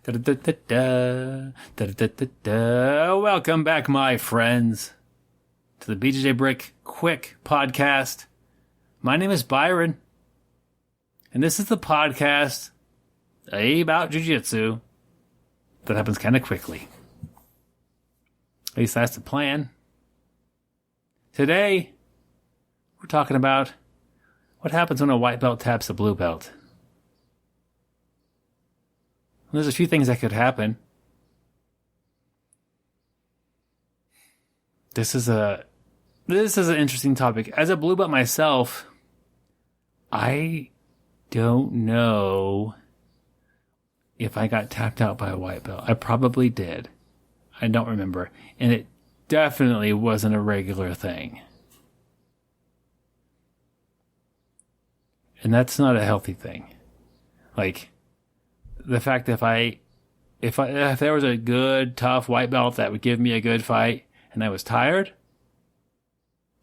Da-da-da-da-da, da-da-da-da-da. Welcome back, my friends, to the Bjjbrick Quick Podcast. My name is Byron, and this is the podcast about jiu-jitsu that happens kind of quickly. At least that's the plan. Today, we're talking about what happens when a white belt taps a blue belt. There's a few things that could happen. This is an interesting topic. As a blue belt myself, I don't know if I got tapped out by a white belt. I probably did. I don't remember. And it definitely wasn't a regular thing. And that's not a healthy thing. Like, the fact that if there was a good, tough white belt that would give me a good fight and I was tired,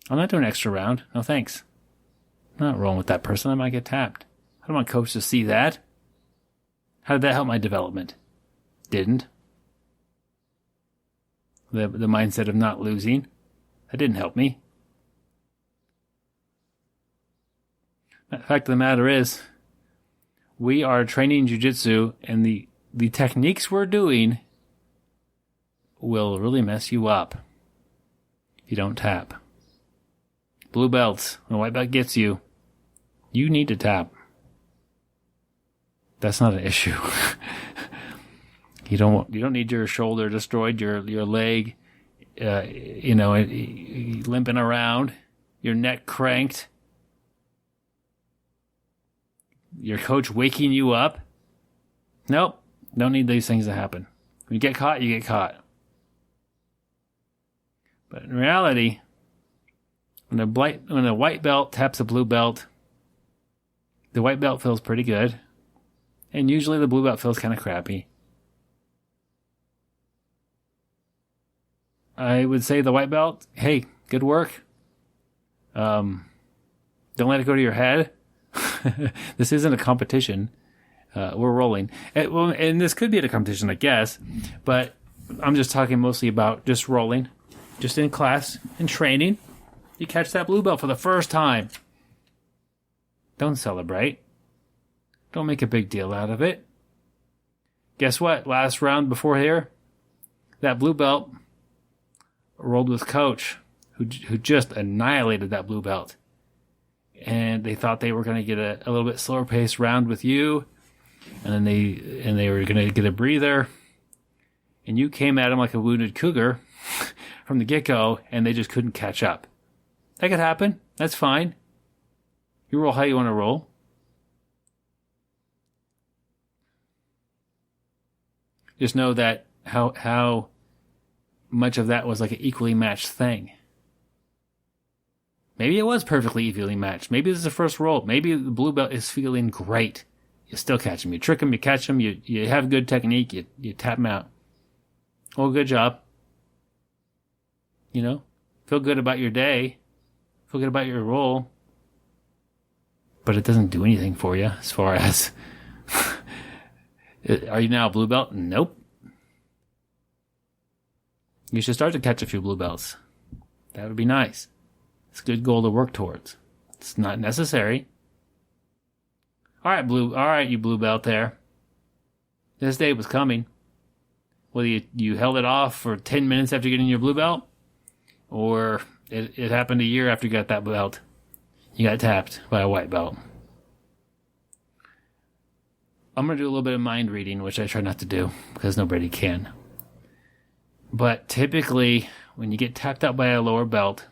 I'm not doing an extra round. No thanks. I'm not rolling with that person. I might get tapped. I don't want coach to see that. How did that help my development? Didn't. The mindset of not losing, that didn't help me. The fact of the matter is, we are training jiu-jitsu, and the techniques we're doing will really mess you up if you don't tap. Blue belts, when a white belt gets you, you need to tap. That's not an issue. You don't need your shoulder destroyed, your leg, limping around, your neck cranked. Your coach waking you up? Nope. Don't need these things to happen. When you get caught, you get caught. But in reality, when a white belt taps a blue belt, the white belt feels pretty good. And usually the blue belt feels kind of crappy. I would say the white belt, hey, good work. Don't let it go to your head. This isn't a competition. We're rolling. And this could be a competition, I guess. But I'm just talking mostly about just rolling. Just in class, in training. You catch that blue belt for the first time. Don't celebrate. Don't make a big deal out of it. Guess what? Last round before here, that blue belt rolled with coach who just annihilated that blue belt. And they thought they were going to get a little bit slower paced round with you, and then they were going to get a breather, and you came at them like a wounded cougar from the get-go, and they just couldn't catch up. That could happen. That's fine. You roll how you want to roll. Just know that how much of that was like an equally matched thing. Maybe it was perfectly evenly matched. Maybe this is the first roll. Maybe the blue belt is feeling great. You still catch them. You trick them. You catch them. You have good technique. You tap them out. Oh, good job. Feel good about your day. Feel good about your roll. But it doesn't do anything for you as far as, are you now a blue belt? Nope. You should start to catch a few blue belts. That would be nice. It's a good goal to work towards. It's not necessary. All right, you blue belt there. This day was coming. Whether you held it off for 10 minutes after getting your blue belt, or it happened a year after you got that belt. You got tapped by a white belt. I'm going to do a little bit of mind reading, which I try not to do because nobody can. But typically, when you get tapped out by a lower belt,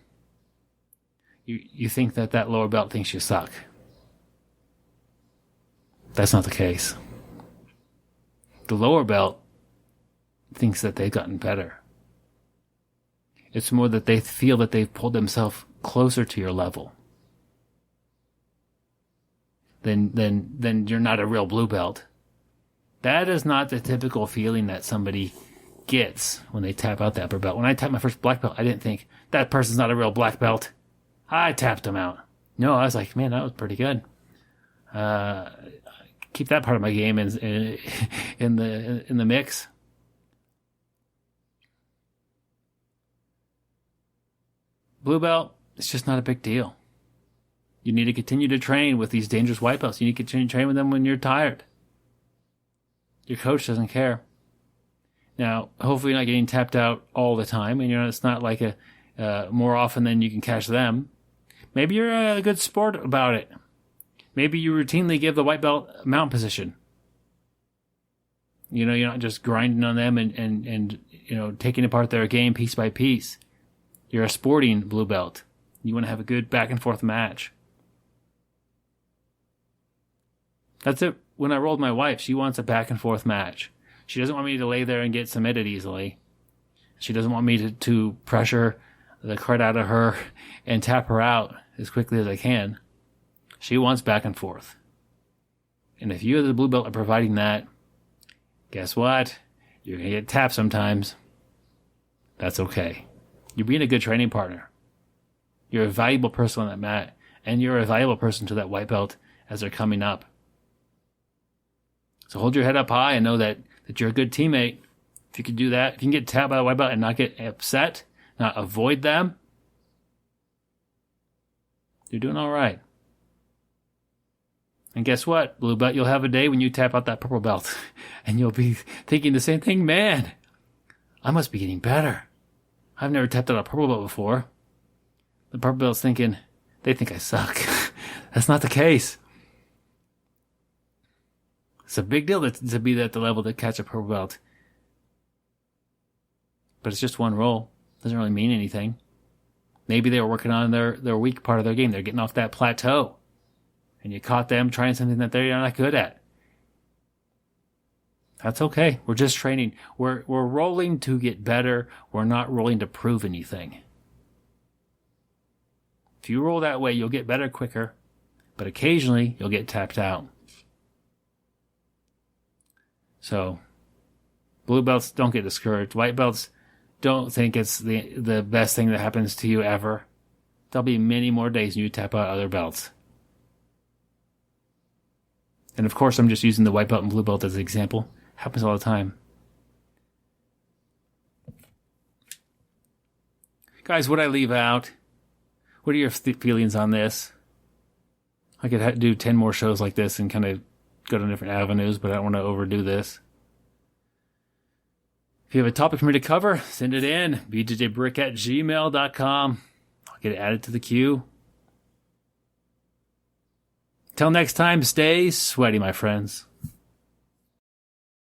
you think that lower belt thinks you suck. That's not the case. The lower belt thinks that they've gotten better. It's more that they feel that they've pulled themselves closer to your level. Then you're not a real blue belt. That is not the typical feeling that somebody gets when they tap out that belt. When I tapped my first black belt, I didn't think, that person's not a real black belt. I tapped him out. No, I was like, man, that was pretty good. keep that part of my game in the mix. Blue belt, it's just not a big deal. You need to continue to train with these dangerous white belts. You need to continue to train with them when you're tired. Your coach doesn't care. Now, hopefully you're not getting tapped out all the time, and it's not like more often than you can catch them. Maybe you're a good sport about it. Maybe you routinely give the white belt mount position. You're not just grinding on them and taking apart their game piece by piece. You're a sporting blue belt. You want to have a good back and forth match. That's it. When I rolled my wife, she wants a back and forth match. She doesn't want me to lay there and get submitted easily. She doesn't want me to pressure the crud out of her and tap her out as quickly as I can. She wants back and forth. And if you as a blue belt are providing that, guess what? You're going to get tapped sometimes. That's okay. You're being a good training partner. You're a valuable person on that mat, and you're a valuable person to that white belt as they're coming up. So hold your head up high and know that you're a good teammate. If you can do that, if you can get tapped by the white belt and not get upset, not avoid them, you're doing all right. And guess what, blue belt? You'll have a day when you tap out that purple belt and you'll be thinking the same thing. Man, I must be getting better. I've never tapped out a purple belt before. The purple belt's thinking, they think I suck. That's not the case. It's a big deal to be at the level to catch a purple belt. But it's just one roll. Doesn't really mean anything. Maybe they were working on their weak part of their game. They're getting off that plateau. And you caught them trying something that they're not good at. That's okay. We're just training. We're rolling to get better. We're not rolling to prove anything. If you roll that way, you'll get better quicker. But occasionally, you'll get tapped out. So, blue belts, don't get discouraged. White belts, don't think it's the best thing that happens to you ever. There'll be many more days when you tap out other belts. And of course, I'm just using the white belt and blue belt as an example. Happens all the time. Guys, what I leave out? What are your feelings on this? I could do 10 more shows like this and kind of go to different avenues, but I don't want to overdo this. If you have a topic for me to cover, send it in. bjbrick@gmail.com. I'll get it added to the queue. Till next time, stay sweaty, my friends.